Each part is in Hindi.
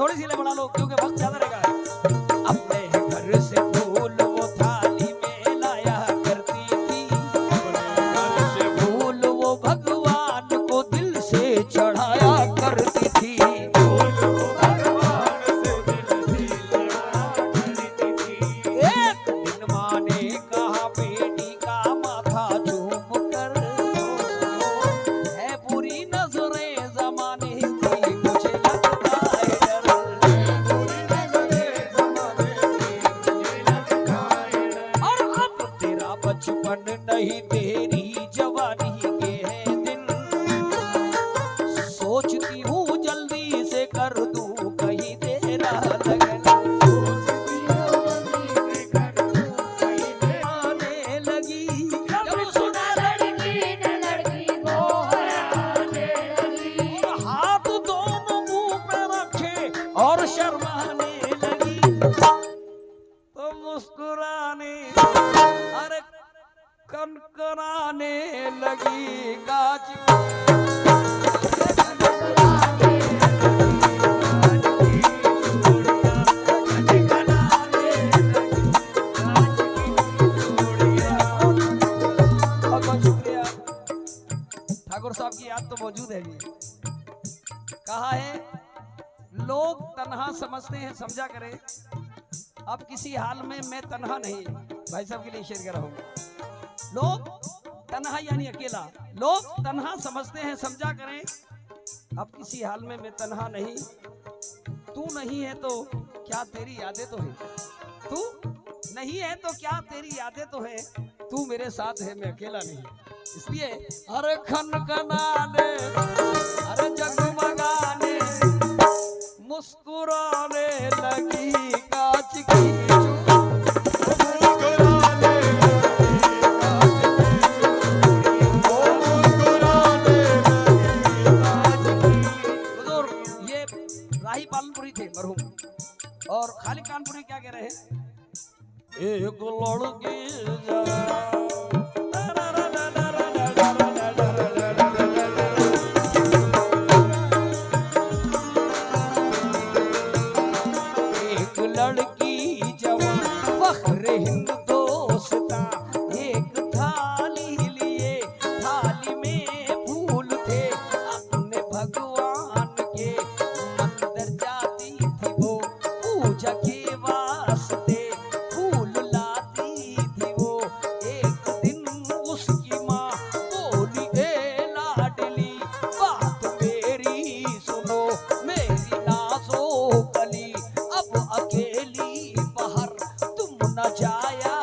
थोड़ी सी ले बढ़ा लो क्योंकि वक्त ज्यादा रहेगा। अपने घर से फूल वो थाली में लाया करती थी, घर से फूल वो भगवान को दिल से चढ़ाया करती थी, फूल वो भगवान से दिल से चढ़ाया करती थी। एक दिन माँ ने कहा बेटी का माथा चूम कर, है बुरी नजरें जमाने की मुझे लगता है डर, बुरी नजरें जमाने की मुझे लगता है डर। और अब तेरा बचपन नहीं तेरी जवानी के हैं दिन, सोचती हूँ जल्दी से कर दूं कहीं तेरा लगन, सोचती हूँ जल्दी से कर दूं कहीं तेरा आने लगी। जब सुना लड़की ने लड़की को आने लगी, हाथ दोनों मुंह पे रखे और शर्माने लगी, तो मुस्कुराने अरे कनकनाने लगी गाज ठाकुर साहब की याद तो मौजूद है। कहा है लोग तन्हा समझते हैं, समझा करें अब किसी हाल में मैं तन्हा नहीं, भाई साहब के लिए शेयर कर रहा हूं। लोग तन्हा यानी अकेला, लोग तन्हा समझते हैं, समझा करें अब किसी हाल में मैं तन्हा नहीं, तू नहीं है तो क्या तेरी यादें तो है, तू नहीं है तो क्या तेरी यादें तो है, तू मेरे साथ है मैं अकेला नहीं। इसलिए अरे खनखनाने अरे जगमगाने मुस्कुराने लगी कांच की ये राही पालनपुरी थे मरहूम, और खालिद कानपुरी क्या कह रहे हैं, एक लड़की लड़की जवान फख्र हिंद दोस्ता, एक थाली लिए थाली में फूल थे, अपने भगवान के मंदिर जाती थी वो पूजा के वास्ते, फूल लाती थी वो। एक दिन उसकी माँ बोली ए लाडली बात मेरी सुनो, मेरी नाज़ो कली अब अकेली बाहर तुम न जाया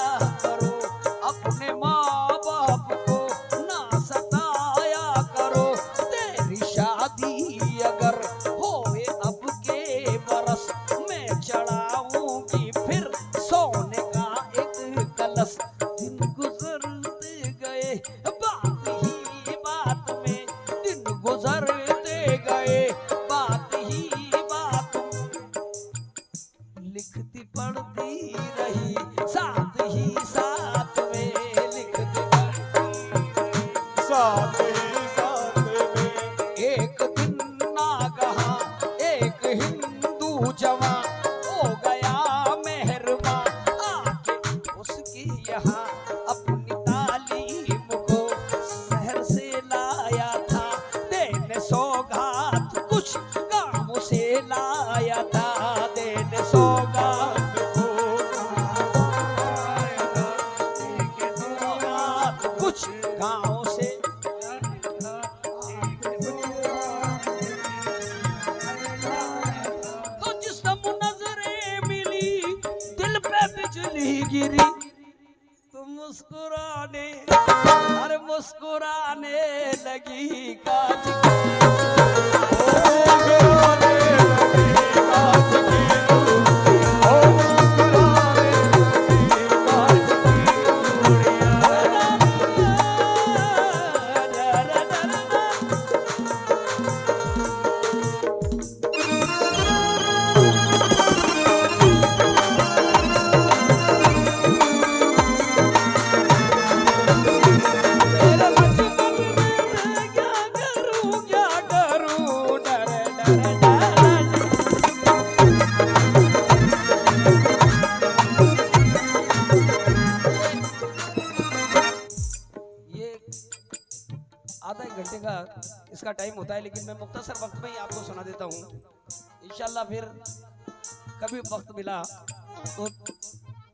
करो, अपने माँ बाप को ना सताया करो, तेरी शादी अगर होए अब के बरस मैं चढ़ाऊंगी फिर सोने का एक कलश। दिन गुजरते गए बात ही बात में, दिन गुजरते गए बात ही बात में, लिखती पढ़ती रही साथ ही साथ में, लिखती पढ़ती साथ ही साथ में। एक दिन नागहा एक हिंदू जवान हो गया मेहरबान, आके उसकी यहाँ अपनी तालीम को शहर से लाया था, देने सौगात कुछ गाँव से लाया था, देने सौगात कुछ गाँव से। तो जिस समय नजरें मिली दिल पे बिजली गिरी, तो मुस्कुराने अरे मुस्कुराने लगी कांच का टाइम होता है, लेकिन मैं मुख्तसर वक्त में ही आपको सुना देता हूँ। इंशाल्लाह फिर कभी वक्त मिला तो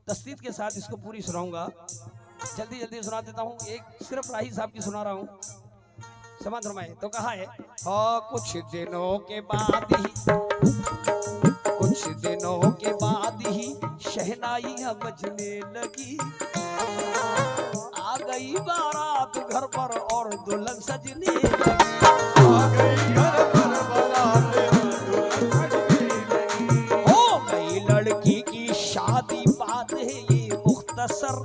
तस्दीद के साथ इसको पूरी सुनाऊंगा। जल्दी जल्दी सुना देता हूँ। एक सिर्फ राही साहब की सुना रहा हूँ, समाज फरमाए। तो कहा है, हाँ कुछ दिनों के बाद ही शहनाइयां बजने लगी, आ गई बारात घर पर और दुल्हन सजने लगी, आ गई घर पर बारात हो गई लड़की की शादी। बात है ये मुख्तसर,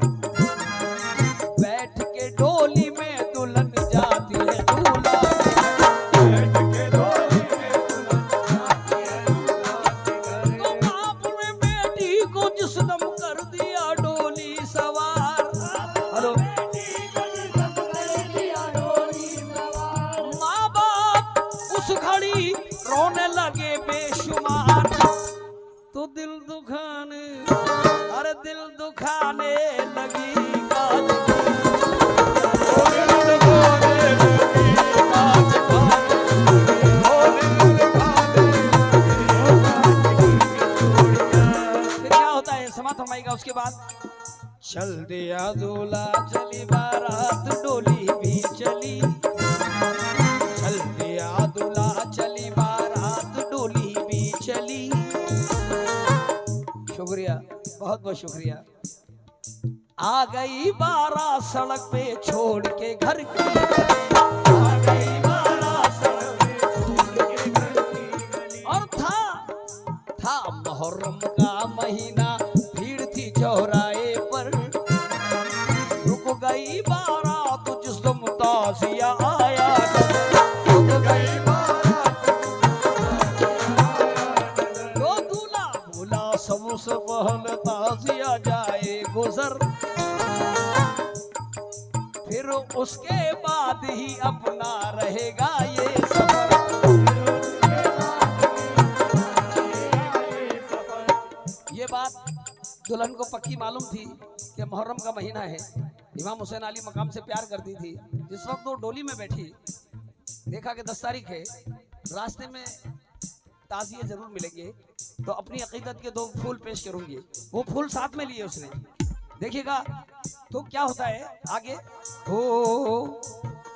बैठ के डोली में दुल्हन जाती है दूल्हा, बैठ के डोली में दुल्हन जाती है दूल्हा। तो बाप ने बेटी को जिस्म कर दिया डोली सवार। हेलो, माँ बाप उस घड़ी रोने लगे बेशुमार। तो दिल दुखाने, अरे दिल दुखाने लगी काज फिर क्या होता है, समाप्त फरमाएगा। उसके बाद चल दिया दूल्हा, चली बारात, डोली भी चली, चल दिया दूल्हा, चली बारात, डोली भी चली। शुक्रिया, बहुत बहुत शुक्रिया। आ गई बारात सड़क पे छोड़ के घर की, आ गई बारात सड़क पे छोड़ के घर की। और था मुहर्रम का महीना, भीड़ थी चौराहे पर, रुक गई बारात जिस्म ताजिया आया, रुक गई बारात तो दूल्हा बोला सबसे पहले ताजिया जाए गुजर, फिर उसके बाद ही अपना रहेगा ये सफर। ये बात दुल्हन को पक्की मालूम थी कि मुहर्रम का महीना है। इमाम हुसैन अली मकाम से प्यार करती थी। जिस वक्त वो डोली में बैठी, देखा कि 10 तारीख है, रास्ते में ताजिए जरूर मिलेंगे, तो अपनी अकीदत के 2 फूल पेश करूंगी। वो फूल साथ में लिए उसने, देखिएगा तो क्या होता है आगे। हो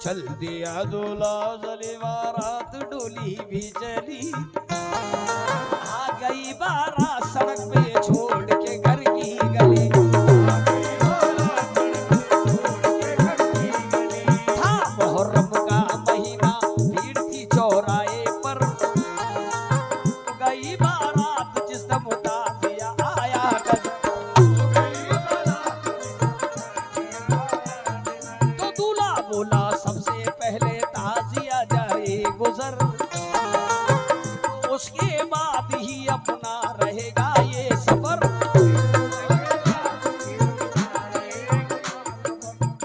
चल दिया दूल्हा, चली बारात, डोली भी चली, आ गई बारात सड़क पे छोड़ के घर की गली, था मुहर्रम का महीना, भीड़ थी चौराहे पर, गई बारात जिस्म ताजिया आया कर। तो दूल्हा बोला सबसे पहले ताजिया जाए गुजर, उसके बाद ही अपना रहेगा ये सफर।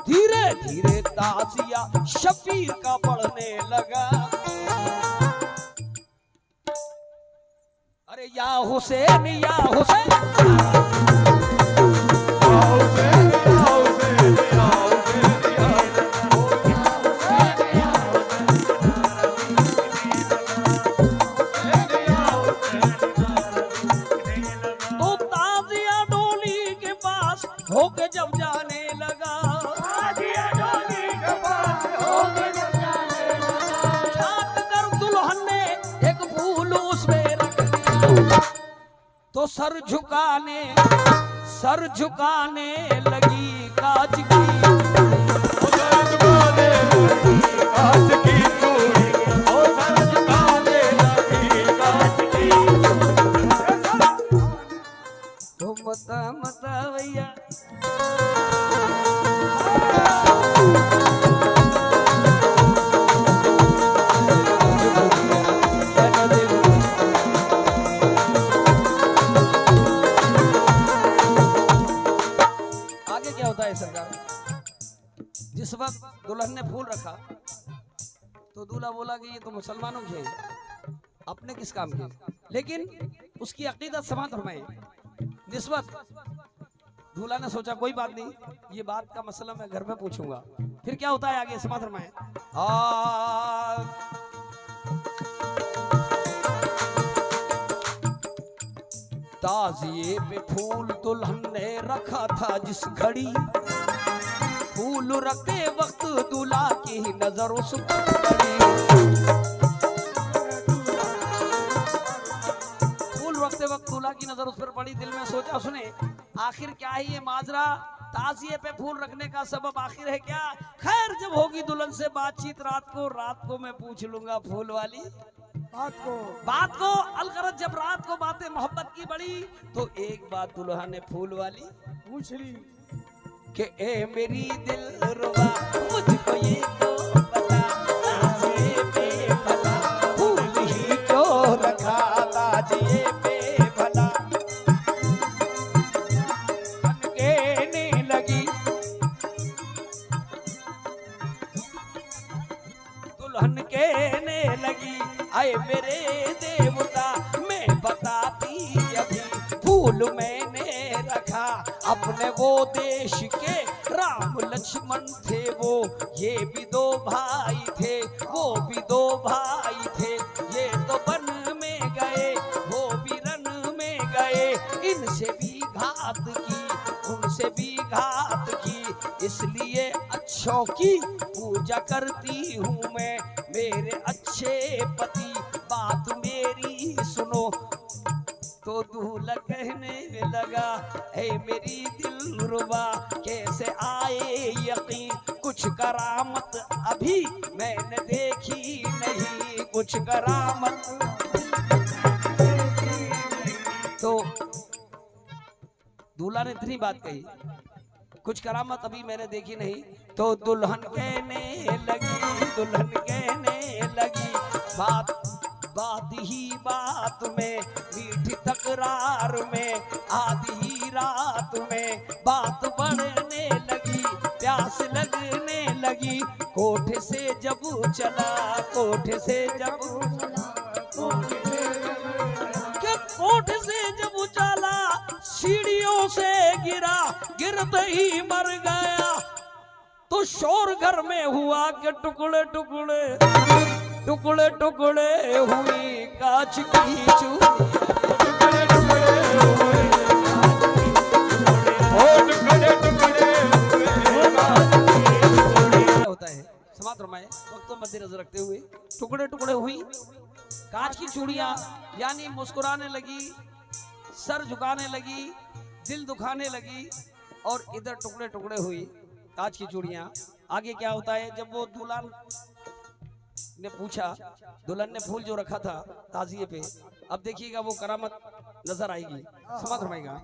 धीरे धीरे ताजिया शबीर का बढ़ने लगा, अरे या हुसैन या हुसैन, या हुसैन या हुसैन, या हुसैन या तो ताजिया डोली के पास होके जब जाने लगा, ताजिया डोली के पास होके जब जाने लगा, छाट कर दुल्हन ने एक फूल उसमें रख दिया, तो सर झुकाने लगी काज की, सर झुकाने लगी काज की चूड़ी, ओ सर झुकाने लगी काज की। तो मता भैया आगे क्या होता है सरकार। जिस वक्त दुल्हन ने फूल रखा तो दूल्हा बोला कि ये तो मुसलमानों के हैं, अपने किस काम के, लेकिन उसकी अकीदत समात फरमाए। जिस वक्त दूल्हा ने सोचा कोई बात नहीं, ये बात का मसला मैं घर में पूछूंगा। फिर क्या होता है आगे समात फरमाए। ताजिए पे फूल दुल्हन ने रखा था जिस घड़ी, फूल रखते वक्त दूल्हा की नजर उस पर पड़ी। फूल रखते वक्त दूल्हा की नजर उस पर पड़ी। दिल में सोचा उसने, आखिर क्या है ये माजरा, ताजिए पे फूल रखने का सबब आखिर है क्या? खैर जब होगी दुल्हन से बातचीत रात को मैं पूछ लूंगा फूल वाली बात को। अलगरज जब रात को बातें मोहब्बत की बड़ी, तो एक बात दुल्हा ने फूल वाली पूछ ली कि ए मेरी दिलरुबा मुझको ये तो बता, ताजिए पे भला फूल ही क्यों रखा, ताजिए पे भला। कहने लगी दुल्हन कहने लगी, आए मेरे देवता मैं बताती अभी, फूल मैंने रखा अपने वो देश के राम लक्ष्मण थे वो, ये भी दो भाई थे वो भी दो भाई थे, ये तो वन में गए वो भी रन में गए, इनसे भी घात की उनसे भी घात की, इसलिए अच्छों की पूजा करती हूँ मैं, मेरे अच्छे पति बात मेरी सुनो। तो दूल्हा कहने लगा, हे मेरी दिलरुबा कैसे आए यकीन, कुछ करामत अभी मैंने देखी नहीं, कुछ करामत। तो दूल्हा ने इतनी बात कही, कुछ करामत अभी मैंने देखी नहीं। तो दुल्हन कहने लगी बात ही बात में, मीठी तकरार में, आधी ही रात में बात बढ़ने लगी, प्यास लगने लगी, कोठे से जब चला सीढ़ियों से गिरा, गिरते ही मर गया। तो शोर घर में हुआ कि टुकड़े टुकड़े हुई कांच की चूड़ी, होता है समाप्त रमाए वक्त मद्देनजर रखते हुए, टुकड़े टुकड़े हुई कांच की चूड़ियां, यानी मुस्कुराने लगी, सर झुकाने लगी, दिल दुखाने लगी, और इधर टुकड़े टुकड़े हुई कांच की चूड़ियां। आगे क्या होता है, जब वो दुल्हन ने पूछा, दुल्हन ने फूल जो रखा था ताजिए पे, अब देखिएगा वो करामत नजर आएगी, समझ रमाएगा।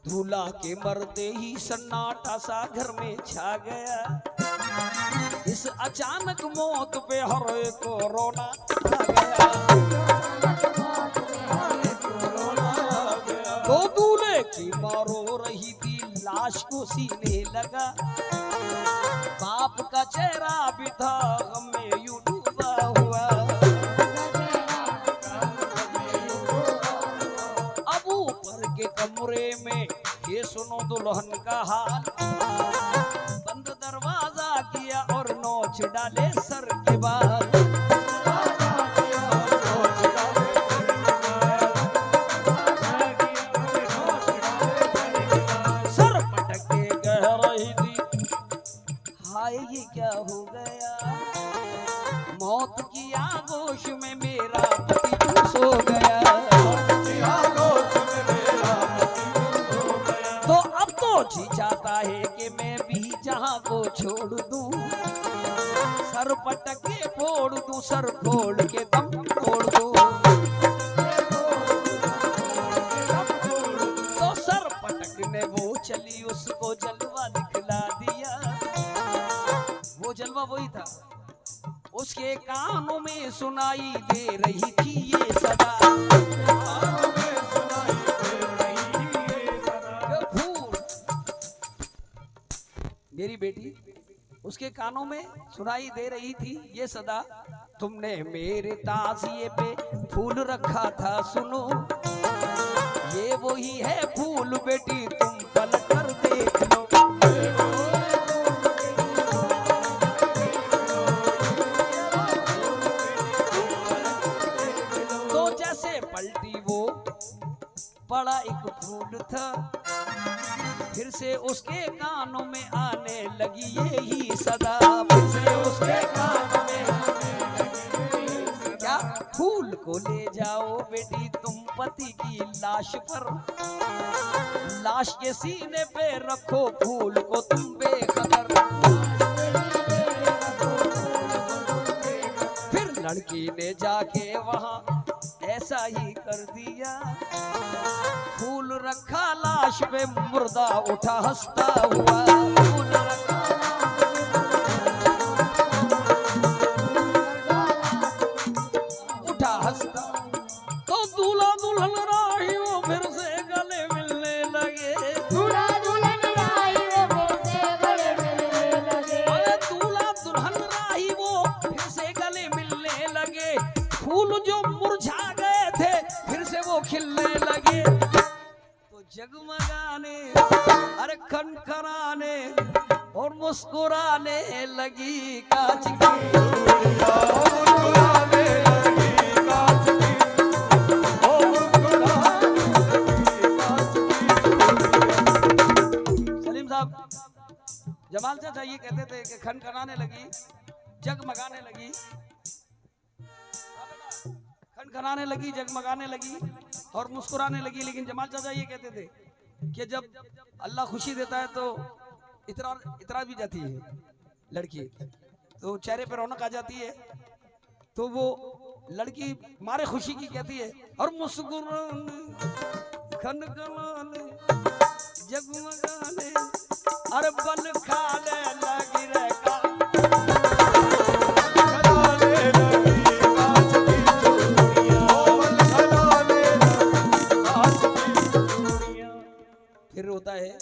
दूल्हा के मरते ही सन्नाटा सा घर में छा गया, इस अचानक मौत पे हर एक को रोना आ गया। तो दूल्हे की मां रो रही थी, लाश को सीने लगा, बाप का चेहरा भी था गम में यूं डूबा हुआ। अब ऊपर के कमरे में ये सुनो दुल्हन का हाल, बंद दरवाजा किया और नोच डाले सर के बाल। सर पटक के कह रही थी, हाय ये क्या हो गया, मौत की आगोश में मेरा पति सो गया। तो अब तो जी चाहता है कि मैं भी जहां को छोड़ दूं, सर पटक के फोड़ दूं, सर फोड़ के दम तोड़ दूं। तो सर पटकने वो चली, उसको जलवा दिखला दिया, वो जलवा वही था, उसके कानों में सुनाई दे रही थी ये सदा, मेरी बेटी, उसके कानों में सुनाई दे रही थी ये सदा, तुमने मेरे ताजिए पे फूल रखा था सुनो, ये वही है फूल बेटी तुम पलट कर देख लो। पड़ा एक फूल था, फिर से उसके कानों में आने लगी यही सदा, फिर से उसके कानों में आने लगी। क्या फूल को ले जाओ बेटी तुम पति की लाश पर, लाश के सीने पे रखो फूल को तुम बेखबर। फिर लड़की ने जाके वहां ऐसा ही कर दिया, फूल रखा लाश पे, मुर्दा उठा हंसता हुआ, फूल रखा उठा हंसता। तो दूल्हा दुल्हन राही वो फिर से गले मिलने लगे, दूल्हा दुल्हन राही वो फिर से गले मिलने लगे। अरे दूल्हा दुल्हन राही वो फिर से गले मिलने लगे, फूल जो मुरझा गए थे फिर से वो खिलने लगे। तो जगमगाने, अरे खनखनाने और मुस्कुराने लगी कांच की, मुस्कुराने लगी कांच की, ओ मुस्कुराने लगी कांच की। सलीम साहब, जमाल चाचा ये कहते थे कि खनखनाने लगी, जगमगाने लगी, खनखनाने लगी, जगमगाने लगी और मुस्कुराने लगी। लेकिन जमाल चाचा ये कहते थे कि जब अल्लाह खुशी देता है तो इतरा भी जाती है लड़की, तो चेहरे पर रौनक आ जाती है, तो वो लड़की मारे खुशी की कहती है और मुस्कुराने, खनखनाने, जगमगाने, अरे बल खाने लगी रे का। फिर होता है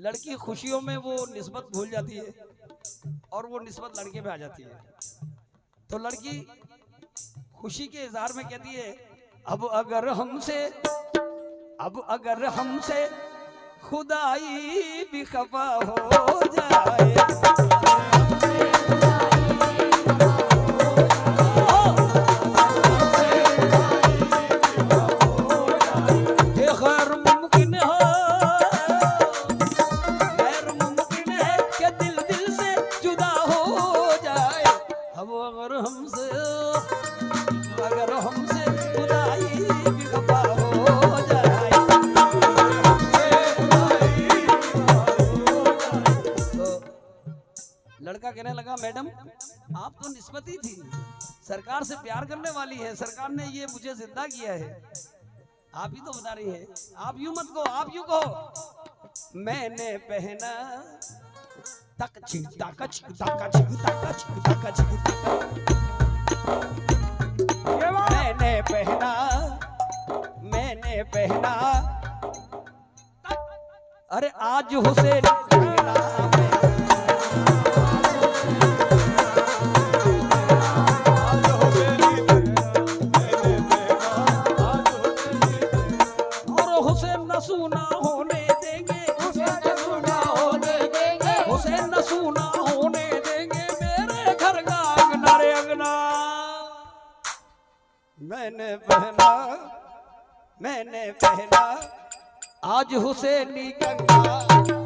लड़की खुशियों में वो निस्बत भूल जाती है और वो निस्बत लड़के पे आ जाती है। तो लड़की खुशी के इजहार में कहती है, अब अगर हमसे खुदाई भी खफा हो जाए, अगर हमसे खुदाई भी खफा हो जाए, तो लड़का कहने लगा, मैडम आप तो निस्बती थी, सरकार से प्यार करने वाली है, सरकार ने ये मुझे जिंदा किया है, आप ही तो बता रही है, आप यूं मत कहो, आप यूं कहो, मैंने पहना तक छिक तक छिक तक छिक तक छिक तक छिक तक, मैंने पहना, अरे आज हुसैन और हुसैन न सूना होने देंगे, हुसैन न सूना होने देंगे, हुसैन न सूना होने देंगे मेरे घर का अंगना रे अंगना। मैंने पहना आज हुसैनी कंगना,